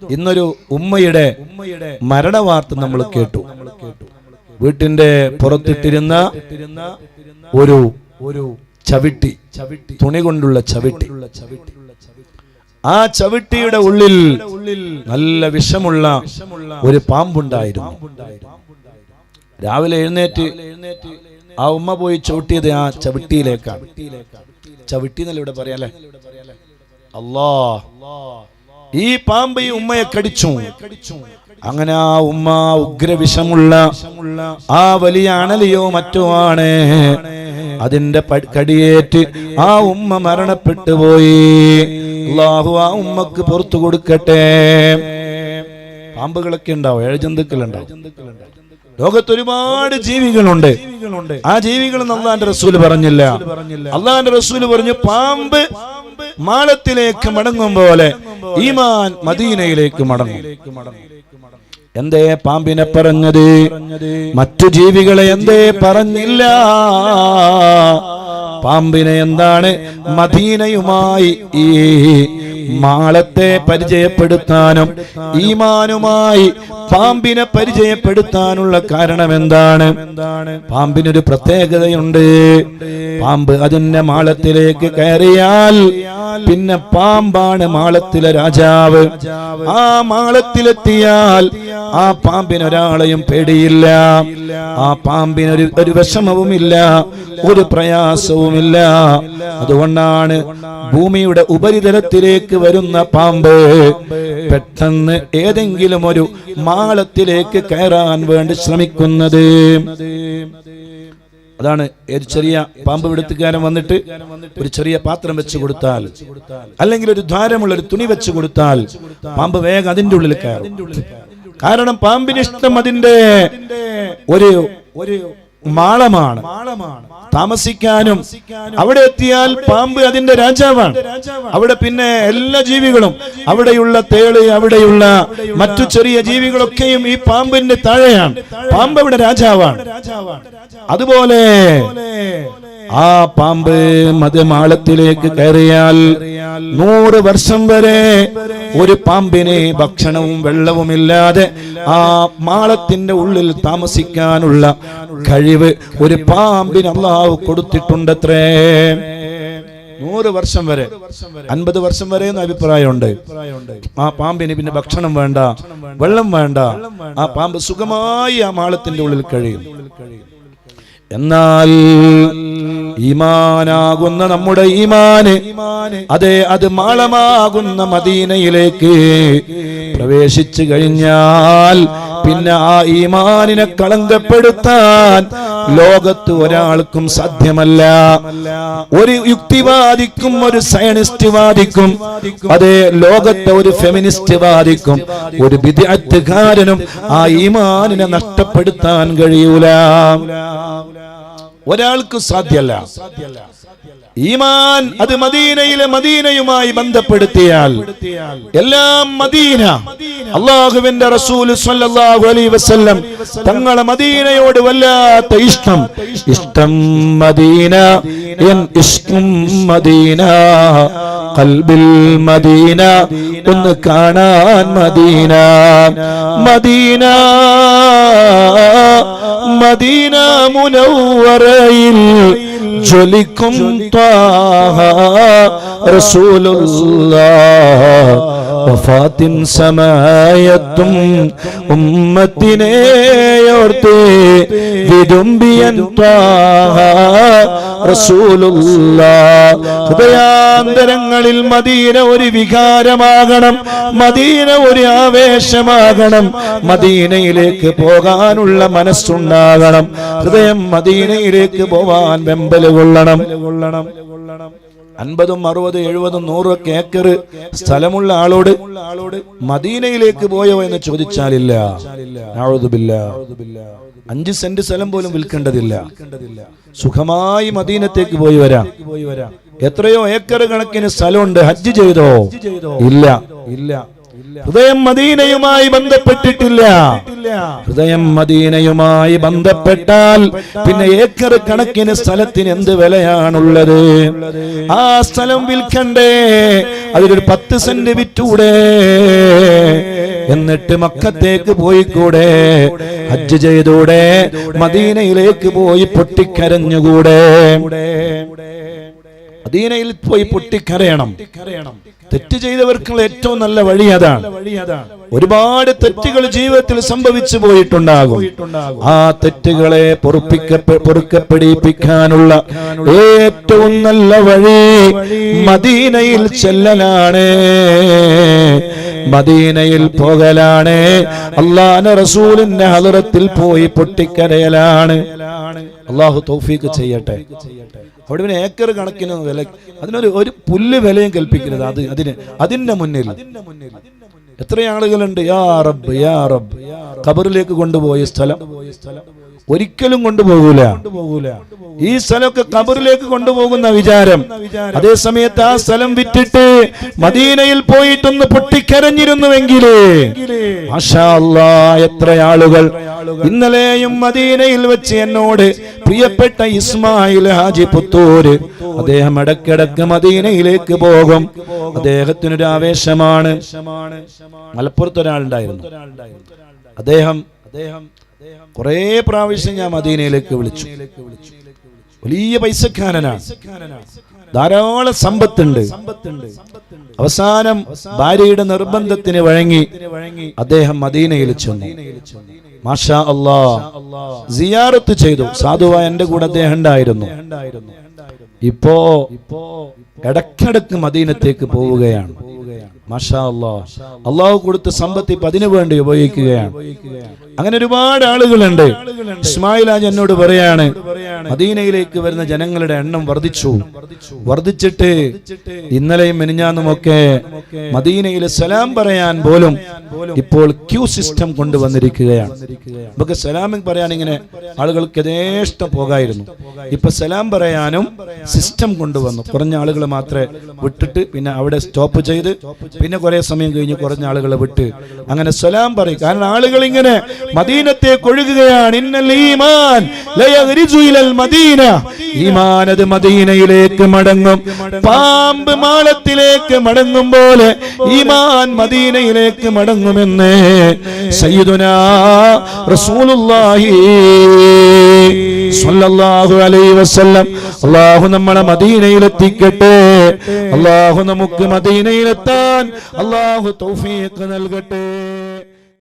ഇന്നൊരു ഉമ്മയുടെ മരണവാർത്ത നമ്മൾ കേട്ടു. വീട്ടിന്റെ പുറത്തിട്ടിരുന്ന ഒരു ചവിട്ടി, തുണി കൊണ്ടുള്ള ചവിട്ടി, ആ ചവിട്ടിയുടെ ഉള്ളിൽ നല്ല വിഷമുള്ള ഒരു പാമ്പുണ്ടായിരുന്നു. രാവിലെ എഴുന്നേറ്റ് ആ ഉമ്മ പോയി ചവിട്ടിയത് ആ ചവിട്ടിയിലേക്കാണ്. ചവിട്ടി എന്നല്ല ഇവിടെ പറയാല്ലേ. അല്ലാ, ഈ പാമ്പ് ഈ ഉമ്മയെ കടിച്ചു. അങ്ങനെ ആ ഉമ്മ ഉഗ്രവിഷമുള്ള ആ വലിയ അണലിയോ മറ്റോ ആണ്, അതിന്റെ കടിയേറ്റ് ആ ഉമ്മ മരണപ്പെട്ടു പോയി. അല്ലാഹു ആ ഉമ്മക്ക് പുറത്തു കൊടുക്കട്ടെ. പാമ്പുകളൊക്കെ ഉണ്ടാവും, ഏഴജന്തുക്കളുണ്ടാവും. ലോകത്ത് ഒരുപാട് ജീവികളുണ്ട്. ആ ജീവികൾ അല്ലാഹുവിന്റെ റസൂല് പറഞ്ഞില്ല. അല്ലാഹുവിന്റെ റസൂല് പറഞ്ഞു, പാമ്പ് മാളത്തിലേക്ക് മടങ്ങും പോലെ ഈമാൻ മദീനയിലേക്ക് മടങ്ങും. എന്തേ പാമ്പിനെ പറഞ്ഞത്? മറ്റു ജീവികളെ എന്തേ പറഞ്ഞില്ല? പാമ്പിനെ എന്താണ് മദീനയുമായി ഈ മാളത്തെ പരിചയപ്പെടുത്താനും ഈമാനുമായി പാമ്പിനെ പരിചയപ്പെടുത്താനുള്ള കാരണം എന്താണ്? പാമ്പിനൊരു പ്രത്യേകതയുണ്ട്. പാമ്പ് അതിന്റെ മാളത്തിലേക്ക് കയറിയാൽ പിന്നെ പാമ്പാണ് മാളത്തിലെ രാജാവ്. ആ മാളത്തിലെത്തിയാൽ ആ പാമ്പിനൊരാളെയും പേടിയില്ല. ആ പാമ്പിനൊരു വിഷമവുമില്ല, ഒരു പ്രയാസവുമില്ല. അതുകൊണ്ടാണ് ഭൂമിയുടെ ഉപരിതലത്തിലേക്ക് വരുന്ന പാമ്പ് പെട്ടെന്ന് ഏതെങ്കിലും ഒരു മാളത്തിലേക്ക് കയറാൻ വേണ്ടി ശ്രമിക്കുന്നത്. അതാണ് ഒരു ചെറിയ പാമ്പ് പിടുത്തക്കാരൻ വന്നിട്ട് ഒരു ചെറിയ പാത്രം വെച്ച് കൊടുത്താൽ, അല്ലെങ്കിൽ ഒരു ദ്വാരമുള്ള ഒരു തുണി വെച്ച് കൊടുത്താൽ പാമ്പ് വേഗം അതിന്റെ ഉള്ളിൽ കയറും. കാരണം പാമ്പിന് ഇഷ്ടം അതിന്റെ ഒരു മാളമാണ്, താമസിക്കാനും. അവിടെ എത്തിയാൽ പാമ്പ് അതിന്റെ രാജാവാണ്. അവിടെ പിന്നെ എല്ലാ ജീവികളും, അവിടെയുള്ള തേള്, അവിടെയുള്ള മറ്റു ചെറിയ ജീവികളൊക്കെയും ഈ പാമ്പിന്റെ താഴെയാണ്. പാമ്പ് അവിടെ രാജാവാണ്. അതുപോലെ ആ പാമ്പ് മതമാളത്തിലേക്ക് കയറിയാൽ 100 വർഷം വരെ ഒരു പാമ്പിനെ ഭക്ഷണവും വെള്ളവുമില്ലാതെ ആ മാളത്തിന്റെ ഉള്ളിൽ താമസിക്കാനുള്ള കഴിവ് ഒരു പാമ്പിന് അല്ലാഹു കൊടുത്തിട്ടുണ്ടത്രേ. 100 വർഷം വരെ, 50 വർഷം വരെ എന്ന അഭിപ്രായമുണ്ട്. ആ പാമ്പിന് പിന്നെ ഭക്ഷണം വേണ്ട, വെള്ളം വേണ്ട. ആ പാമ്പ് സുഖമായി ആ മാളത്തിന്റെ ഉള്ളിൽ കഴിയും. എന്നാൽ ഈമാനാകുന്ന നമ്മുടെ ഈമാന്, അതെ, അത് മാളമാകുന്ന മദീനയിലേക്ക് പ്രവേശിച്ചു കഴിഞ്ഞാൽ പിന്നെ ആ ഈമാനിനെ കളങ്കപ്പെടുത്താൻ ലോകത്ത് ഒരാൾക്കും സാധ്യമല്ല. ഒരു യുക്തിവാദിക്കും, ഒരു സയനിസ്റ്റ് വാദിക്കും, അതേ, ലോകത്തെ ഒരു ഫെമിനിസ്റ്റ് വാദിക്കും, ഒരു ബിദ്അത്ത്കാരനും ആ ഈമാനിനെ നഷ്ടപ്പെടുത്താൻ കഴിയൂല. ഒരാൾക്ക് സാധ്യമല്ല. ഈമാൻ അത് മദീനയുമായി ബന്ധപ്പെടുത്തിയാൽ എല്ലാം മദീന. അല്ലാഹുവിന്റെ റസൂൽ സ്വല്ലല്ലാഹു അലൈഹി വസല്ലം തങ്ങളെ മദീനയോട് വല്ലാത്ത ഇഷ്ടം മദീന, എൻ ഇഷ്കും മദീന, ഖൽബിൽ മദീന, ഒന്ന് കാണാൻ മദീന. മദീന മദീന മുനവ്വറയിൽ ജ്വലിക്കും ത്വാഹ റസൂലുള്ളാഹ്. വഫാത്തിൻ സമയത്തും ഉമ്മത്തിനെ ഓർത്ത് വിതുമ്പിയൻ ത്വാഹ റസൂലുള്ളാഹ്. ഹൃദയാന്തരങ്ങളിൽ മദീന ഒരു വികാരമാകണം, മദീന ഒരു ആവേശമാകണം, മദീനയിലേക്ക് പോകാനുള്ള മനസ്സുണ്ടാകണം, ഹൃദയം മദീനയിലേക്ക് പോവാൻ വെമ്പല് കൊള്ളണം. 50, 60, 70, 100 ഏക്കർ സ്ഥലമുള്ള ആളോട് മദീനയിലേക്ക് പോയോ എന്ന് ചോദിച്ചാലില്ല. 5 സെന്റ് സ്ഥലം പോലും വിൽക്കേണ്ടതില്ല. സുഖമായി മദീനത്തേക്ക് പോയി വരാം. എത്രയോ ഏക്കർ കണക്കിന് സ്ഥലമുണ്ട്. ഹജ്ജ് ചെയ്തോ? ഇല്ല. ഹൃദയം മദീനയുമായി ബന്ധപ്പെട്ടിട്ടില്ല. ഹൃദയം മദീനയുമായി ബന്ധപ്പെട്ടാൽ പിന്നെ ഏക്കർ കണക്കിന് സ്ഥലത്തിന് എന്ത് വിലയാണുള്ളത്? ആ സ്ഥലം വിൽക്കണ്ടേ? അതിലൊരു 10 സെന്റ് വിറ്റൂടെ? എന്നിട്ട് മക്കത്തേക്ക് പോയിക്കൂടെ? ഹജ്ജ് ചെയ്തൂടെ? മദീനയിലേക്ക് പോയി പൊട്ടിക്കരഞ്ഞുകൂടെ? മദീനയിൽ പോയി പൊട്ടിക്കരയണം. തെറ്റ് ചെയ്തവർക്കുള്ള ഏറ്റവും നല്ല വഴി അതാണ്. ഒരുപാട് തെറ്റുകൾ ജീവിതത്തിൽ സംഭവിച്ചു പോയിട്ടുണ്ടാകും. ആ തെറ്റുകളെ പൊറുക്കപ്പെടിപ്പിക്കാനുള്ള ഏറ്റവും നല്ല വഴി മദീനയിൽ ചെല്ലലാണ്, മദീനയിൽ പോകലാണ്, അല്ലാഹുവിന്റെ റസൂലിന്റെ ഹളറത്തിൽ പോയി പൊട്ടിക്കരയലാണ്. അല്ലാഹു തൗഫീഖ് ചെയ്യട്ടെ. അവിടെ പിന്നെ ഏക്കർ കണക്കിന് വില, അതിനൊരു പുല്ല് വിലയും കൽപ്പിക്കരുത്. അതിന്റെ മുന്നിൽ എത്ര ആളുകളുണ്ട് യാ റബ്ബ് യാ റബ്ബ്. ഖബറിലേക്ക് കൊണ്ടുപോയ സ്ഥലം ഒരിക്കലും കൊണ്ടുപോകൂല. ഈ സ്ഥലമൊക്കെ ഖബറിലേക്ക് കൊണ്ടുപോകുന്ന വിചാരം. അതേ സമയത്ത് ആ സ്ഥലം വിറ്റിട്ട് മദീനയിൽ പോയിട്ടൊന്ന് പൊട്ടിക്കരഞ്ഞിരുന്നുവെങ്കിലേ മാഷാ അല്ലാഹ്, എത്ര ആളുകൾ. ഇന്നലെയും മദീനയിൽ വെച്ച് എന്നോട് പ്രിയപ്പെട്ട ഇസ്മായിൽ ഹാജി പുത്തൂര്, അദ്ദേഹം ഇടക്കിടക്ക് മദീനയിലേക്ക് പോകും. അദ്ദേഹത്തിനൊരു ആവേശമാണ്. മലപ്പുറത്ത് ഒരാളുണ്ടായിരുന്നു. അദ്ദേഹം കുറെ പ്രാവശ്യം ഞാൻ മദീനയിലേക്ക് വിളിച്ചു. വലിയ പൈസക്കാരനാണ്, ധാരാളം സമ്പത്തുണ്ട്. അവസാനം ഭാര്യയുടെ നിർബന്ധത്തിന് വഴങ്ങി അദ്ദേഹം മദീനയിൽ ചെന്നു. മാഷാ അല്ലാഹ്, സിയാറത്ത് ചെയ്തു. സാധുവായ എന്റെ കൂടെ അദ്ദേഹം ഉണ്ടായിരുന്നു. ഇപ്പോ ഇടക്കിടക്ക് മദീനത്തേക്ക് പോവുകയാണ്. മാഷാ അല്ലാഹ്, അള്ളാഹു കൊടുത്ത സമ്പത്ത് ഇപ്പൊ അതിനു വേണ്ടി ഉപയോഗിക്കുകയാണ്. അങ്ങനെ ഒരുപാട് ആളുകളുണ്ട്. ഇസ്മായിൽ ഹാജി എന്നോട് പറയാണ്, മദീനയിലേക്ക് വരുന്ന ജനങ്ങളുടെ എണ്ണം വർദ്ധിച്ചിട്ട് ഇന്നലെയും മെനിഞ്ഞാന്നുമൊക്കെ മദീനയിൽ സലാം പറയാൻ പോലും ഇപ്പോൾ ക്യൂ സിസ്റ്റം കൊണ്ടുവന്നിരിക്കുകയാണ്. നമുക്ക് സലാം പറയാൻ ഇങ്ങനെ ആളുകൾക്ക് യഥേഷ്ടം പോകായിരുന്നു. ഇപ്പൊ സലാം പറയാനും സിസ്റ്റം കൊണ്ടുവന്നു. കുറഞ്ഞ ആളുകൾ മാത്രമേ വിട്ടിട്ട് പിന്നെ അവിടെ സ്റ്റോപ്പ് ചെയ്ത് പിന്നെ കുറെ സമയം കഴിഞ്ഞ് കുറഞ്ഞ ആളുകളെ വിട്ട് അങ്ങനെ സലാം പറയും. കാരണം ആളുകൾ ഇങ്ങനെ മദീനത്തേക്ക് ഒഴുകുകയാണ്. ഇന്നൽ ഈമാൻ ലയഗ്രിസു ഇലൽ മദീന, ഈമാൻ അത് മദീനയിലേക്ക് മടങ്ങും. പാമ്പ് മാളത്തിലേക്ക് മടങ്ങും പോലെ ഈമാൻ മദീനയിലേക്ക് മടങ്ങുമെന്ന് സയ്യിദുനാ റസൂലുള്ളാഹി സ്വല്ലല്ലാഹു അലൈഹി വസല്ലം. അല്ലാഹു നമ്മളെ മദീനയിലെത്തിക്കട്ടെ. അല്ലാഹു നമുക്ക് മദീനയിലെത്താൻ അല്ലാഹു തൗഫീഖ് നൽകട്ടെ.